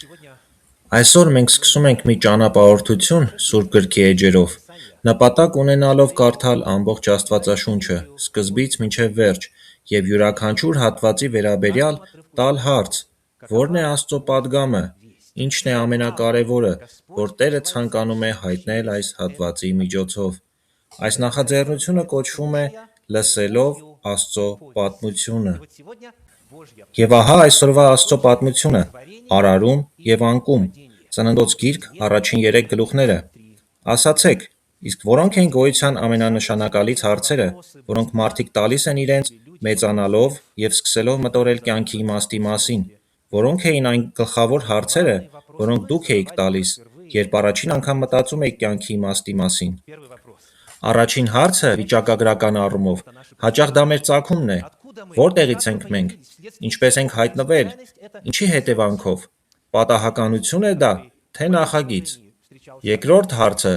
Այսօր մենք սկսում ենք մի ճանապարհորդություն Սուրբ Գրքի էջերով, նպատակ ունենալով կարդալ ամբողջ Աստվածաշունչը, սկզբից մինչև վերջ, և յուրաքանչյուր հատվածի վերաբերյալ տալ հարց. ո՞րն է Աստծո պատգամը, ի՞նչն է ամենակարևորը, որ Տերը ցանկանում է հայտնել այս հատվածի միջոցով։ Այս նախաձեռնությունը կոչվում է «Լսելով Աստծո պատմությունը»։ Եվ ահա այսօրվա Աստծո պատմությունը՝ արարում և անկում, Ծննդոց գիրք, առաջին 3 գլուխները։ Ասացեք, իսկ որո՞նք են գոյության ամենանշանակալից հարցերը, որոնք մարդիկ տալիս են իրենց՝ մեծանալով և սկսելով մտորել կյանքի իմաստի մասին, որո՞նք էին այն գլխավոր հարցերը, որոնք դուք էիք տալիս, երբ առաջին անգամ մտածում էիք կյանքի իմաստի մասին։ Առաջին հարցը, վիճակագրական առումով, հաճախ դա մեր ծագումն է. որտեղից ենք մենք, ինչպես ենք հայտնվել, ինչի հետևանքով, պատահականությո՞ւն է դա, թե նախագիծ։ Երկրորդ հարցը,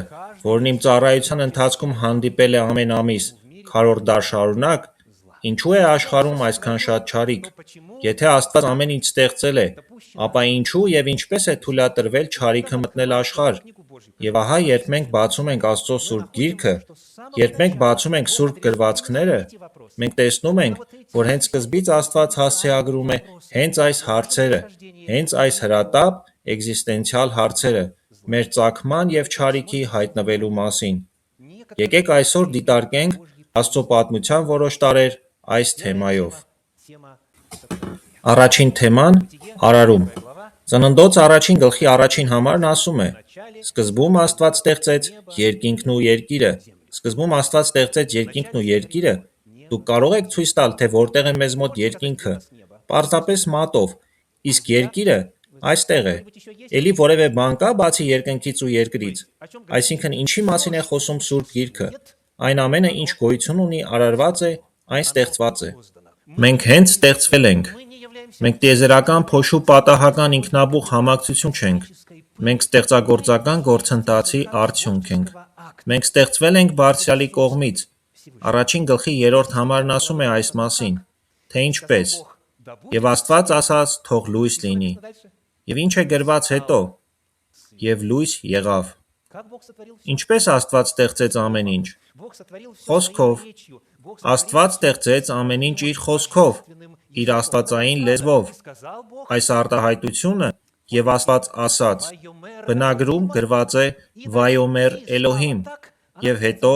որն իմ ծառայության ընթացքում հանդիպել է ամեն ամիս, քառորդ դար շարունակ, ինչու է աշխարհում այսքան շատ չարիք։ Եթե Աստված ամեն ինչ ստեղծել է, ապա ինչու և ինչպես է թույլատրվել չարիքը մտնել աշխարհ։ Եվ ահա երբ մենք բացում ենք Աստծո Սուրբ Գիրքը, երբ մենք բացում ենք Սուրբ գրվածքները, մենք տեսնում ենք, որ հենց սկզբից Աստված հասցեագրում է հենց այս հարցերը, հենց այս հրատապ էգզիստենցիալ հարցերը, մեր ծագման և չարիքի հայտնվելու մասին։ Եկեք այսօր դիտարկենք Աստծո պատմության որոշ տարրեր այս թեմայով։ Առաջին թեման՝ արարում։ Ծննդոց առաջին գլխի առաջին համարն ասում է. «Սկզբում Աստված ստեղծեց երկինքն ու երկիրը»։ Սկզբում Աստված ստեղծեց երկինքն ու երկիրը։ Դուք կարող եք ցույց տալ, թե որտեղ է մեզ մոտ երկինքը։ Պարզապես մատով։ Իսկ երկիրը այստեղ է։ Էլի որևէ բան կա բացի երկնքից ու երկրից։ Այսինքն ինչի մասին է խոսում Սուրբ Գիրքը։ Այն ամենը, ինչ գոյություն ունի, արարված է, այն ստեղծված է։ Մենք հենց ստեղծվել ենք։ Մենք տիեզերական փոշու պատահական ինքնաբուխ համակցություն չենք։ Մենք ստեղծագործական գործընթացի արդյունք ենք։ Մենք ստեղծվել ենք Բարձրյալի կողմից։ Առաջին գլխի 3-րդ համարն ասում է այս մասին, թե ինչպես. «Եվ Աստված ասաց. թող լույս լինի»։ Եվ ինչ է գրված հետո. «Եվ լույս եղավ»։ Ինչպե՞ս Աստված ստեղծեց ամեն ինչ։ Խոսքով։ Աստված ստեղծեց ամեն ինչ իր խոսքով, իր աստվածային լեզվով։ Այս արտահայտությունը «Եվ Աստված ասաց» բնագրում գրված է «Վայոմեր Էլոհիմ», և հետո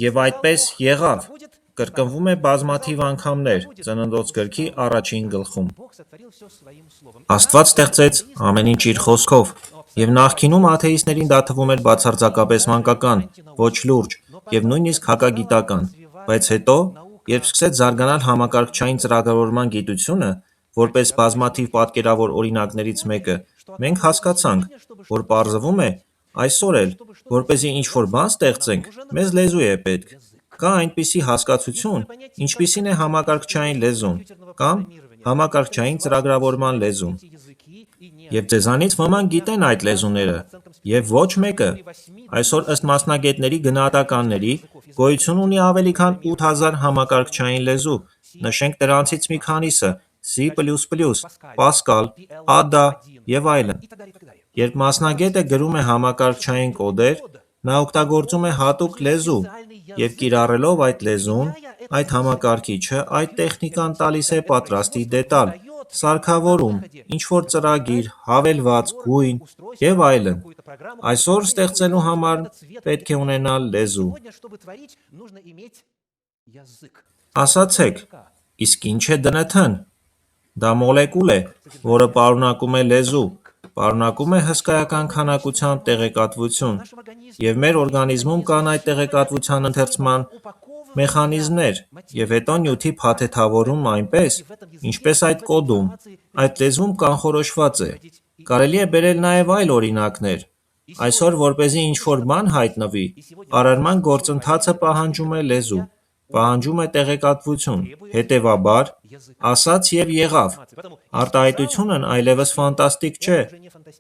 «Եվ այդպես եղավ» կրկնվում է բազմաթիվ անգամներ Ծննդոց գրքի առաջին գլխում։ Աստված ստեղծեց ամեն ինչ իր խոսքով, և նախկինում աթեիստներին դա թվում էր բացարձակապես մանկական, ոչ լուրջ և նույնիսկ հակագիտական, բայց հետո, երբ սկսեց զարգանալ համակարգչային ծրագրավորման գիտությունը, որպես բազմաթիվ պատկերավոր օրինակներից մեկը, մենք հասկացանք, որ պարզվում է, այսօր էլ, որպեսզի ինչ-որ բան ստեղծենք, մեզ լեզու է պետք։ Կա այնպիսի հասկացություն, ինչպիսին է համակարգչային լեզուն, կամ համակարգչային ծրագրավորման լեզուն։ Եվ ձեզանից ոմանք գիտեն այդ լեզուները, և ոչ մեկը։ Այսօր ըստ մասնագետների գնահատականների, գոյություն ունի ավելի քան 8000 համակարգչային լեզու, նշենք դրանցից մի քանիսը՝ C++, Pascal, Ada և այլն։ Երբ մասնագետը գրում է համակարգչային կոդեր, նա օգտագործում է հատուկ լեզու, և կիրառելով այդ լեզուն, այդ համակարգիչը այդ տեխնիկան տալիս է պատրաստի դետալ, սարքավորում, ինչ-որ ծրագիր, հավելված, գույն և այլն։ Այսօր ստեղծելու համար պետք է ունենալ լեզու։ Ասացեք, իսկ ի՞նչ է ԴՆԹ-ն։ Դա մոլեկուլ է, որը պարունակում է լեզու, պարունակում է հսկայական քանակությամբ տեղեկատվություն, և մեր օրգանիզմում կան այդ տեղեկատվության ընթերցման մեխանիզմներ, և հետո նյութի փաթեթավորում այնպես, ինչպես այդ կոդում, այդ լեզվում կանխորոշված է։ Կարելի է բերել նաև այլ օրինակներ։ Այսօր, որպեսզի ինչ-որ բան հայտնվի, արարման գործընթացը պահանջում է լեզու, պահանջում է տեղեկատվություն, հետևաբար, ասաց և եղավ։ Արտահայտությունն այլևս ֆանտաստիկ չէ,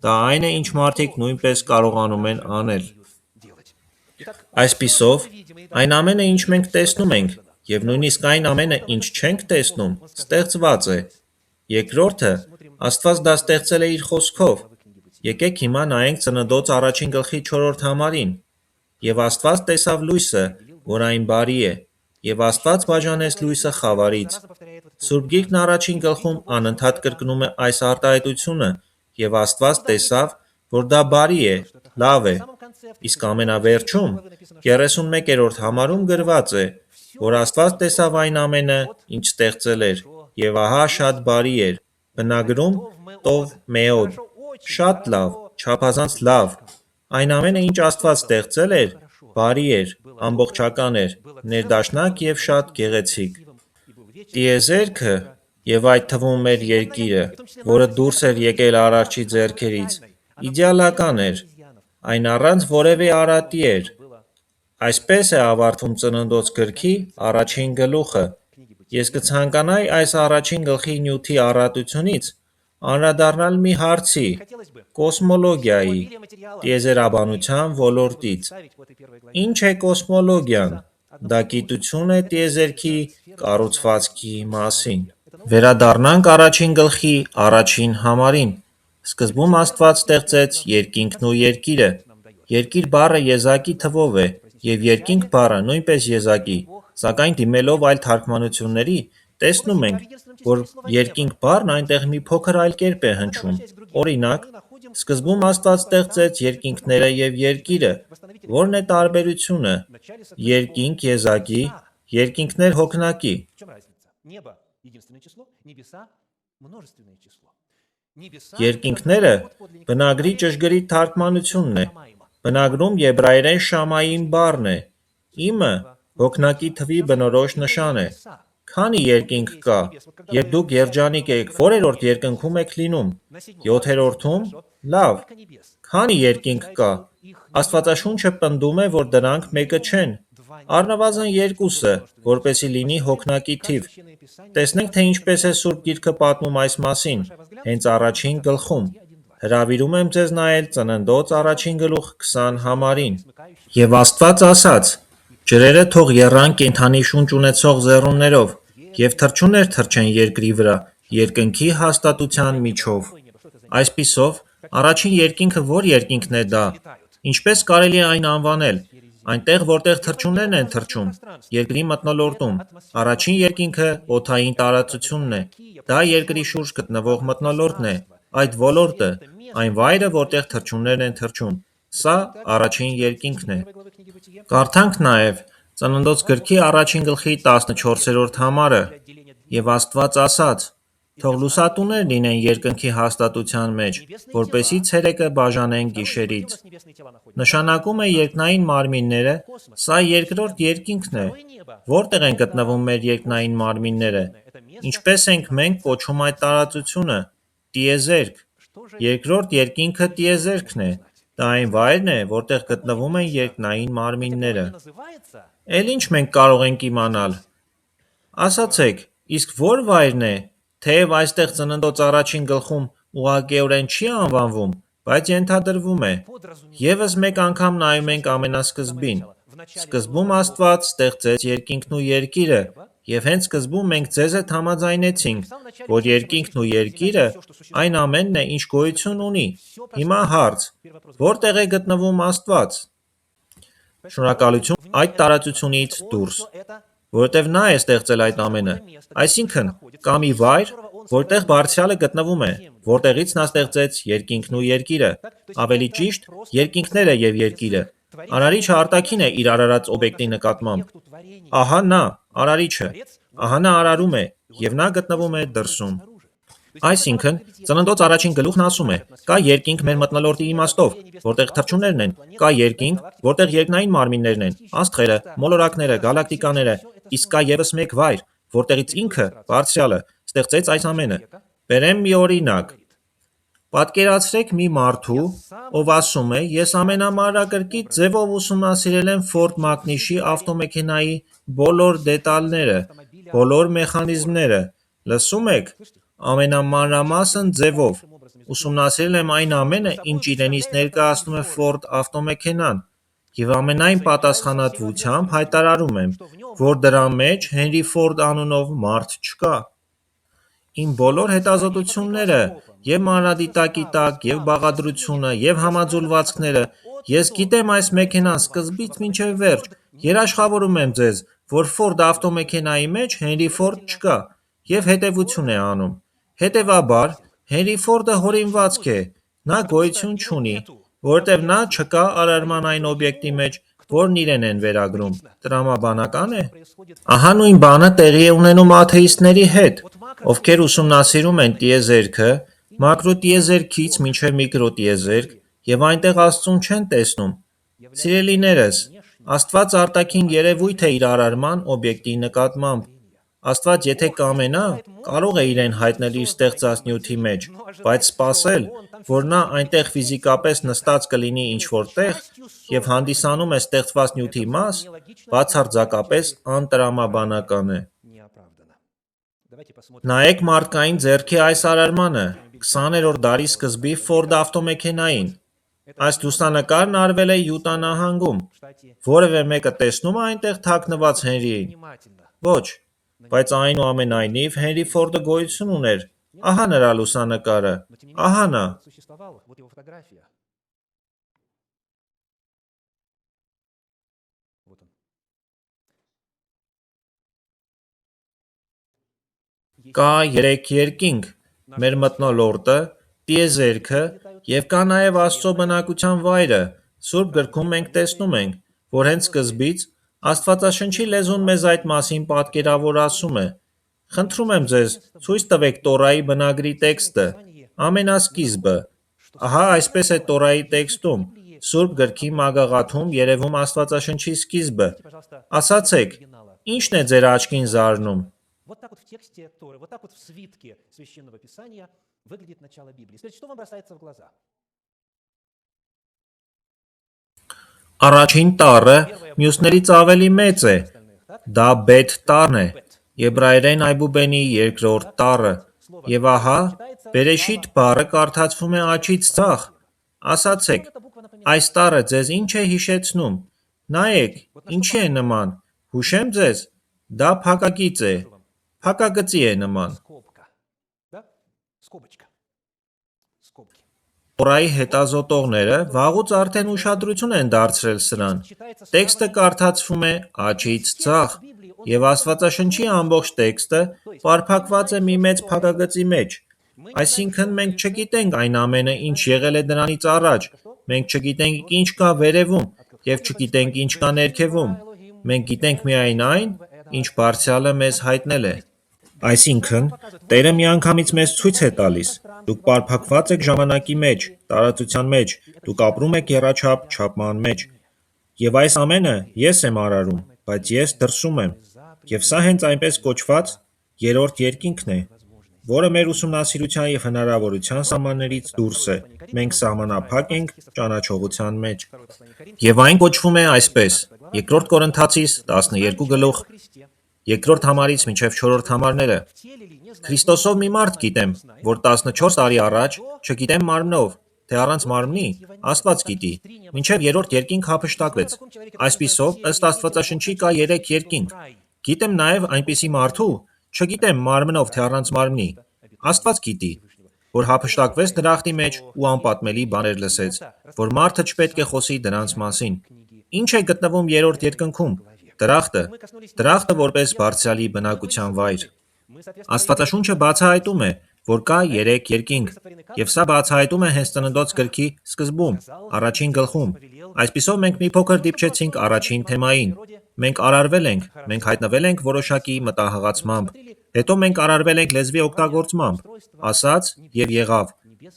դա այն է, ինչ մարդիկ նույնպես կարողանում են անել։ Այսպիսով, այն ամենը, ինչ մենք տեսնում ենք, և նույնիսկ այն ամենը, ինչ չենք տեսնում, ստեղծված է։ Երկրորդը, Աստված դա ստեղծել է իր խոսքով։ Եկեք հիմա նայենք Ծննդոց առաջին գլխի 4-րդ համարին։ Եվ Աստված տեսավ լույսը, որ այն բարի է, և Աստված բաժանեց լույսը խավարից։ Սուրբ Գիրքն առաջին գլխում անընդհատ կրկնում է այս արտահայտությունը, և Աստված տեսավ, որ դա բարի է, լավ է։ Իսկ ամենավերջում, 31-րդ համարում գրված է, որ Աստված տեսավ այն ամենը, ինչ ստեղծել էր, և ահա շատ բարի էր։ Բնագրում տով մեոդ, շատ լավ, չափազանց լավ։ Այն ամենը, ինչ Աստված ստեղծել էր, բարի էր, ամբողջական էր, ներդաշնակ և շատ գեղեցիկ։ Տիեզերքը, և այդ թվում մեր երկիրը, որը դուրս էր եկել Արարչի ձեռքերից, իդեալական էր, այն առանց որևէ արատի էր։ Այսպես է ավարտվում Ծննդոց գրքի առաջին գլուխը։ Ես կցանկանայի այս առաջին գլխի նյութի առատությունից անդրադառնալ մի հարցի՝ կոսմոլոգիայի, տիեզերաբանության ոլորտից։ Ինչ է կոսմոլոգիան։ Դա գիտություն է տիեզերքի կառուցվածքի մասին։ Վերադառնանք առաջին գլխի առաջին համարին։ Սկզբում Աստված ստեղծեց երկինքն ու երկիրը։ Երկիր բառը եզակի թվով է, և երկինք բառը նույնպես եզակի, սակայն դիմելով այլ թարգմանությունների, տեսնում ենք, որ երկինք բառն այնտեղ մի փոքր այլ կերպ է հնչում։ Օրինակ, սկզբում Աստված ստեղծեց երկինքները և երկիրը։ Ո՞րն է տարբերությունը։ Երկինք եզակի, երկինքներ հոգնակի։ Երկինքները բնագրի ճշգրիտ թարգմանությունն է։ Բնագրում եբրայերեն շամայիմ բառն է։ Իմը հոգնակի թվի բնորոշ նշան է։ Քանի երկինք կա։ Երբ դուք երջանիկ եք, որերորդ երկնքում եք լինում։ 7-րդում։ Լավ։ Քանի երկինք կա։ Աստվածաշունչը պնդում է, որ դրանք մեկը չեն։ Առնվազն երկուսը, որպեսզի լինի հոգնակի թիվ։ Տեսնենք, թե ինչպես է Սուրբ Գիրքը պատմում այս մասին, հենց առաջին գլխում։ Հրավիրում եմ ձեզ նայել Ծննդոց առաջին գլուխ 20 համարին։ Եվ Աստված ասաց. «Ջրերը թող եռան կենդանի շունչ ունեցող ձեռուններով, և թռչուններ թռչեն երկրի վրա երկնքի հաստատության միջով»։ Այսպիսով, առաջին երկինքը ո՞ր երկինքն է դա։ Ինչպես կարելի է այն անվանել։ Այնտեղ, որտեղ թռչուններն են թռչում, երկրի մթնոլորտում։ Առաջին երկինքը օդային տարածությունն է։ Դա երկրի շուրջ գտնվող մթնոլորտն է, այդ ոլորտը, այն վայրը, որտեղ թռչուններն են թռչում։ Սա առաջին երկինքն է։ Կարդանք նաև Ծննդոց գրքի առաջին գլխի 14-րդ համարը։ «Եվ Աստված ասաց. թող լուսատուներ լինեն երկնքի հաստատության մեջ, որպեսզի ցերեկը բաժանեն գիշերից»։ Նշանակում է երկնային մարմինները, սա երկրորդ երկինքն է։ Որտեղ են գտնվում մեր երկնային մարմինները։ Ինչպես ենք մենք կոչում այդ տարածությունը։ Տիեզերք։ Երկրորդ երկինքը տիեզերքն է։ Դա այն վայրն է, որտեղ գտնվում են երկնային մարմինները։ Էլ ինչ մենք կարող ենք իմանալ։ Ասացեք, իսկ ո՞ր վայրն է։ Թեև այստեղ Ծննդոց առաջին գլխում ուղղակիորեն չի անվանվում, բայց ենթադրվում է։ Եվս մեկ անգամ նայում ենք ամենասկզբին։ Սկզբում Աստված ստեղծեց երկինքն ու երկիրը, և հենց սկզբում մենք ձեզ հետ համաձայնեցինք, որ երկինքն ու երկիրը այն ամենն է, ինչ գոյություն ունի։ Հիմա հարց. որտեղ է գտնվում Աստված։ Շնորհակալություն այդ տարածությունից դուրս, որովհետև նա է ստեղծել այդ ամենը։ Այսինքն, կա մի վայր, որտեղ Բարձրյալը գտնվում է, որտեղից նա ստեղծեց երկինքն ու երկիրը, ավելի ճիշտ, երկինքները և երկիրը։ Արարիչը արտաքին է իր արարած օբյեկտի նկատմամբ։ Ահա նա, Արարիչը։ Ահա նա արարում է, և նա գտնվում է դրսում։ Այսինքն, Ծննդոց առաջին գլուխն ասում է. կա երկինք մեր մթնոլորտի իմաստով, որտեղ թռչուններն են, կա երկինք, որտեղ երկնային մարմիններն են, աստղերը, մոլորակները, գալակտիկաները, իսկ կա ևս մեկ վայր, որտեղից ինքը, Բարձրյալը, ստեղծեց այս ամենը։ Բերեմ մի օրինակ։ Պատկերացրեք մի մարդու, ով ասում է. «Ես ամենամանրակրկիտ ձևով ուսումնասիրել եմ Ֆորդ Մակնիշի ավտոմեքենայի բոլոր դետալները, բոլոր մեխանիզմները։ Լսում եք։ Ամենամանրամասն ձևով։ Ուսումնասիրել եմ այն ամենը, ինչ իրենից ներկայացնում է Ֆորդ ավտոմեքենան, և ամենայն պատասխանատվությամբ հայտարարում եմ, որ դրա մեջ Հենրի Ֆորդ անունով մարդ չկա»։ Իմ բոլոր հետազոտությունները, և մանրադիտակի տակ, և բաղադրությունը, և համաձուլվածքները, ես գիտեմ այս մեքենան սկզբից մինչև վերջ, երաշխավորում եմ ձեզ, որ Ֆորդ ավտոմեքենայի մեջ Հենրի Ֆորդ չկա, և հետևություն է անում: Հետևաբար, Հենրի Ֆորդը հորինվածք է, նա գոյություն չունի, որովհետև նա չկա արարման այն օբյեկտի մեջ, որն իրեն են վերագրում: Տրամաբանական է: Ահա նույն բանը տեղի է ունենում աթեիստների հետ, ովքեր ուսումնասիրում են տիեզերքը, մակրոտիեզերքից մինչև միկրոտիեզերք, և այնտեղ Աստծուն չեն տեսնում: Սիրելիներս, Աստված արտաքին երևույթ է իր արարման օբյեկտի նկատմամբ: Աստված եթե կամենա, կարող է իրեն հայտնել իր ստեղծած նյութի մեջ, բայց սպասել, որ նա այնտեղ ֆիզիկապես նստած կլինի ինչ-որ տեղ և հանդիսանում է ստեղծված նյութի մաս, բացարձակապես անտրամաբանական է: Նայեք մարդկային ձեռքի այս արարմանը, 20-րդ դարի սկզբի Ֆորդ ավտոմեքենային: Այս լուսանկարն արվել է Յուտա նահանգում: Որևէ մեկը տեսնո՞ւմ է այնտեղ թաքնված Հենրիին: Ոչ, բայց այնուամենայնիվ Հենրի Ֆորդը գոյություն ուներ: Ահա նրա լուսանկարը: Ահա նա: Կա 3 երկինք՝ մեր մթնոլորտը, տիեզերքը և կա նաև Աստծո բնակության վայրը: Սուրբ գրքում մենք տեսնում ենք, որ հենց սկզբից, Աստվածաշնչի լեզուն մեզ այդ մասին պատկերավոր ասում է: Խնդրում եմ ձեզ, ցույց տվեք Տորայի բնագրի տեքստը, ամենասկիզբը: Ահա այսպես է Տորայի տեքստում, Սուրբ գրքի մագաղաթում երևում Աստվածաշնչի սկիզբը: Ասացեք, ի՞նչն է ձեր աչքին զարնում: Առաջին տառը մյուսներից ավելի մեծ է: Դա Բեթ տառն է, եբրայերեն այբուբենի երկրորդ տառը: Եվ ահա, Բերեշիթ բառը կարդացվում է աջից ձախ: Ասացեք, այս տառը ձեզ ի՞նչ է հիշեցնում: Նայեք, ինչի է նման: Հուշե՞մ ձեզ: Դա փակագիծ է, փակագծի է նման: Տորայի հետազոտողները վաղուց արդեն ուշադրություն են դարձրել սրան: Տեքստը կարդացվում է աջից ձախ, և Աստվածաշնչի ամբողջ տեքստը պարփակված է մի մեծ փակագծի մեջ: Այսինքն մենք չգիտենք այն ամենը, ինչ եղել է դրանից առաջ, մենք չգիտենք ինչ կա վերևում և չգիտենք ինչ կա ներքևում: Մենք գիտենք միայն այն, ինչ Բարձրյալը մեզ հայտնել է: Այսինքն, Տերը միանգամից մեզ ցույց է տալիս. դուք պարփակված եք ժամանակի մեջ, տարածության մեջ, դուք ապրում եք եռաչափ չափման մեջ: Եվ այս ամենը ես եմ արարում, բայց ես դրսում եմ: Եվ սա հենց այնպես կոչված երրորդ երկինքն է, որը մեր ուսումնասիրության և հնարավորության սահմաններից դուրս է: Մենք սահմանափակ ենք ճանաչողության մեջ: Եվ այն կոչվում է այսպես. Բ Կորնթացիս 12:2 2-րդ համարից մինչև 4-րդ համարները: Քրիստոսով մի մարդ գիտեմ, որ 14 տարի առաջ, չգիտեմ մարմնով, թե առանց մարմնի, Աստված գիտի, մինչև երրորդ երկինք հափշտակվեց: Այսպիսով, ըստ Աստվածաշնչի կա 3 երկինք: Գիտեմ նաև այնպիսի մարդու, չգիտեմ մարմնով թե առանց մարմնի, Աստված գիտի, որ հափշտակվեց դրախտի մեջ ու անպատմելի բաներ լսեց, որ մարդը չպետք է խոսի դրանց մասին: Ի՞նչ է գտնվում երրորդ երկնքում: Դրախտը որպես Բարձրյալի բնակության վայր: Աստվածաշունչը բացահայտում է, որ կա 3 երկինք: Եվ սա բացահայտում է հենց Ծննդոց գրքի սկզբում, առաջին գլխում: Այսպիսով մենք մի փոքր դիպչեցինք առաջին թեմային: Մենք արարվել ենք, մենք հայտնվել ենք որոշակի մտահղացմամբ: Հետո մենք արարվել ենք լեզվի օգտագործմամբ, ասաց և եղավ: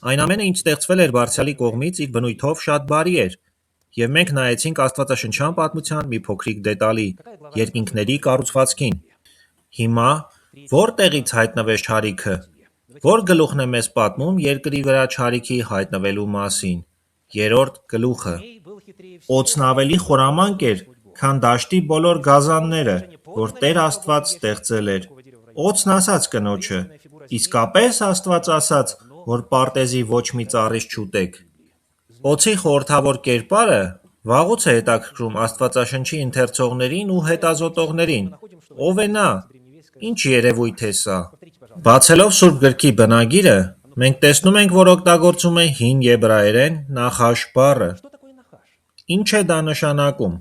Այն ամենը, ինչ ստեղծվել էր Բարձրյալի կողմից իր բնույթով շատ բարի էր: Եվ մենք նայեցինք աստվածաշնչյան պատմության մի փոքրիկ դետալի՝ երկինքների կառուցվածքին: Հիմա, որտեղի՞ց հայտնվեց չարիքը: Ո՞ր գլուխն է մեզ պատմում երկրի վրա չարիքի հայտնվելու մասին: 3-րդ գլուխը: Օձն ավելի խորամանկ էր, քան դաշտի բոլոր գազանները, որ Տեր Աստված ստեղծել էր: Օձն ասաց կնոջը. իսկապե՞ս Աստված ասաց, որ պարտեզի ոչ մի ծառից չուտեք: Օձի խորհրդավոր կերպարը վաղուց է հետաքրքրում Աստվածաշնչի ընթերցողներին ու հետազոտողներին: Ո՞վ է նա: Ի՞նչ երևույթ է սա: Բացելով Սուրբ գրքի բնագիրը, մենք տեսնում ենք, որ օգտագործում է հին եբրայերեն նախաշ բառը։ Ինչ է դա նշանակում։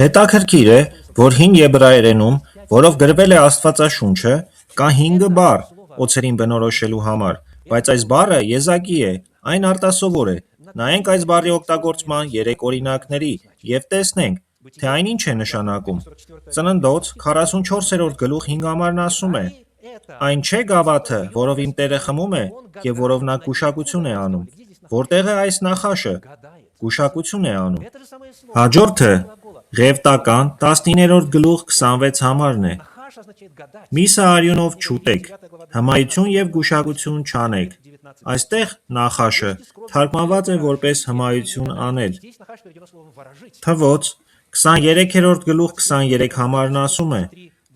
Հետաքրքիր է, որ հին եբրայերենում, որով գրվել է Աստվածաշունչը, կա 5 բառ օձերին բնորոշելու համար, բայց այս բառը եզակի է, այն արտասովոր է։ Նայենք այս բառի օգտագործման 3 օրինակների և տեսնենք, թե այն ինչ է նշանակում։ Ծննդոց 44-րդ գլուխ 5 ասում է. «Այն չէ գավաթը, որով իմ Տերը խմում է և որով նա գուշակություն է անում»։ Որտեղ է այս նախաշը։ Գուշակություն է անում։ Հաջորդը Ղևտական 19-րդ գլուխ 26 է. «Միսը արյունով չուտեք, հմայություն և գուշակություն չանեք»։ Այստեղ նախաշը թարգմանված է որպես հմայություն անել։ Թվոց 23-րդ գլուխ 23 ասում է.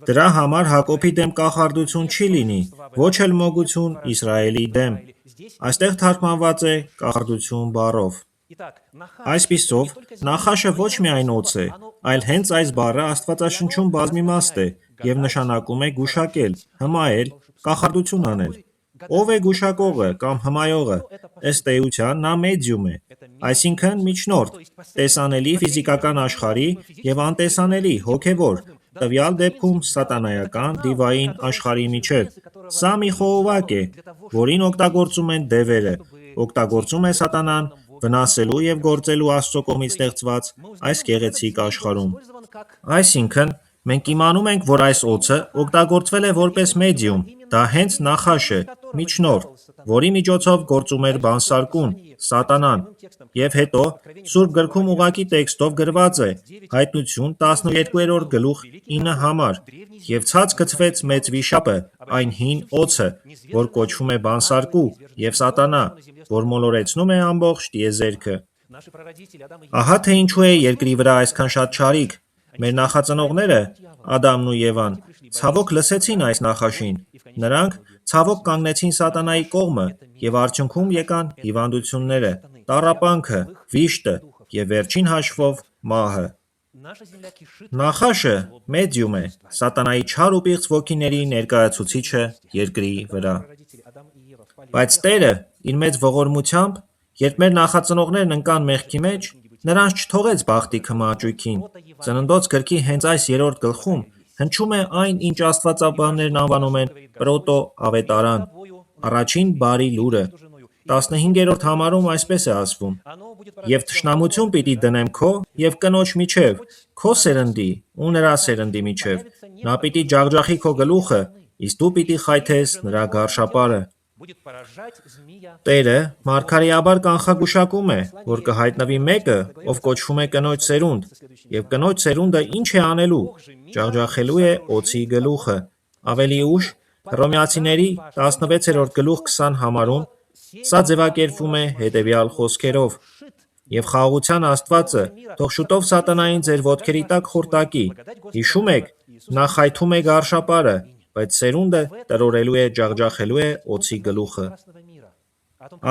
«Դրա համար Հակոբի դեմ կախարդություն չի լինի, ոչ էլ մոգություն Իսրայելի դեմ»։ Այստեղ թարգմանված է կախարդություն բառով։ Այսպիսով, նախաշը ոչ միայն օձ է, այլ հենց այս բառը Աստվածաշնչում բազմիմաստ է և նշանակում է գուշակել, հմայել, կախարդություն անել։ Ո՞վ է գուշակողը կամ հմայողը։ Ըստ էության նա մեդիում է, այսինքն միջնորդ, տեսանելի ֆիզիկական աշխարհի և անտեսանելի հոգևոր, տվյալ դեպքում սատանայական դիվային աշխարհի միջև։ Սա մի խողովակ է, որին օգտագործում են դևերը, օգտագործում է սատանան վնասելու և գործելու Աստծո կողմից ստեղծված այս գեղեցիկ աշխարհում։ Այսինքն, մենք իմանում ենք, որ այս օձը օգտագործվել է որպես մեդիում, դա հենց նախաշ է, միջնորդ, որի միջոցով գործում էր բանսարկուն, սատանան։ Եվ հետո, Սուրբ գրքում ուղղակի տեքստով գրված է Հայտնություն 12-րդ գլուխ 9. «Եվ ցած գցվեց մեծ վիշապը, այն հին օձը, որ կոչվում է բանսարկու և սատանա, որ մոլորեցնում է ամբողջ տիեզերքը»։ Ահա թե ինչու է երկրի վրա այսքան շատ չարիք։ Մեր նախածնողները, Ադամն ու Եվան, ցավոք լսեցին այս նախաշին։ Նրանք ցավոք կանգնեցին սատանայի կողմը և արդյունքում եկան հիվանդությունները, տառապանքը, վիշտը և վերջին հաշվով մահը։ Նախաշը մեդիում է, սատանայի չար ու պիղծ ոգիների ներկայացուցիչը երկրի վրա։ Բայց Տերը իր մեծ ողորմությամբ, երբ մեր նախածնողներն ընկան մեղքի մեջ, նրանց չթողեց բախտի քմահաճույքին։ Ծննդոց գրքի հենց այս 3-րդ գլխում հնչում է այն, ինչ աստվածաբաններն անվանում են պրոտո-ավետարան, առաջին բարի լուրը։ 15-րդ համարում այսպես է ասվում. «Եվ թշնամություն պիտի դնեմ քո և կնոջ միջև, քո սերնդի ու նրա սերնդի միջև. նա պիտի ջախջախի քո գլուխը, իսկ դու պիտի խայթես նրա գարշապարը»։ Տերը մարգարեաբար կանխագուշակում է, որ կհայտնվի մեկը, ով կոչվում է կնոջ սերունդ, և կնոջ սերունդը ինչ է անելու։ Ջախջախելու է օձի գլուխը։ Ավելի ուշ, Հռոմեացիների 16-րդ գլուխ 20 համարում սա ձևակերպվում է հետևյալ խոսքերով. «Եվ խաղաղության Աստվածը թող շուտով սատանային ձեր ոտքերի տակ խորտակի։ Հիշում եք, նա խայթում է գարշապարը, բայց սերունդը տրորելու է, ջախջախելու է օձի գլուխը»։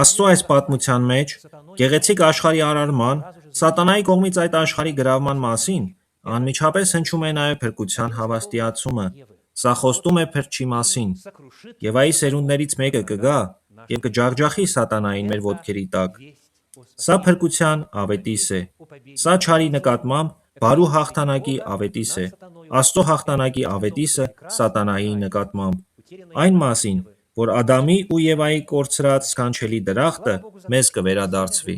Աստծո այս պատմության մեջ, գեղեցիկ աշխարհի արարման, սատանայի կողմից այդ աշխարհի գրավման մասին, անմիջապես հնչում է նաև փրկության հավաստիացումը։ Սա խոստում է փրկչի մասին. «Եվայի սերունդներից մեկը կգա և կջախջախի սատանային մեր ոտքերի տակ»։ Սա փրկության ավետիս է։ Սա չարի նկատմամբ բարու հաղթանակի ավետիս է։ Աստծո հաղթանակի ավետիսը սատանայի նկատմամբ։ Այն մասին, որ Ադամի ու Եվայի կորցրած սքանչելի դրախտը մեզ կվերադարձվի։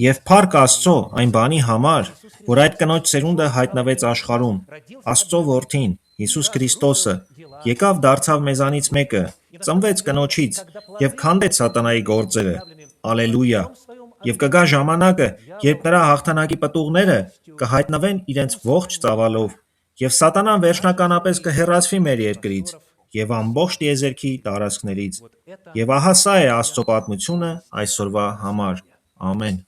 Եվ փառք Աստծո այն բանի համար, որ այդ կնոջ սերունդը հայտնվեց աշխարհում, Աստծո Որդին, Հիսուս Քրիստոսը, եկավ դարձավ մեզանից մեկը, ծնվեց կնոջից և քանդեց սատանայի գործերը։ Ալելույա։ Եվ կգա ժամանակը, երբ նրա հաղթանակի պտուղները կհայտնվեն իրենց ողջ ծավալով, և սատանան վերջնականապես կհեռացվի մեր երկրից և ամբողջ տիեզերքի տարածքներից։ Եվ ահա սա է Աստծո պատմությունը այսօրվա համար։ Ամեն։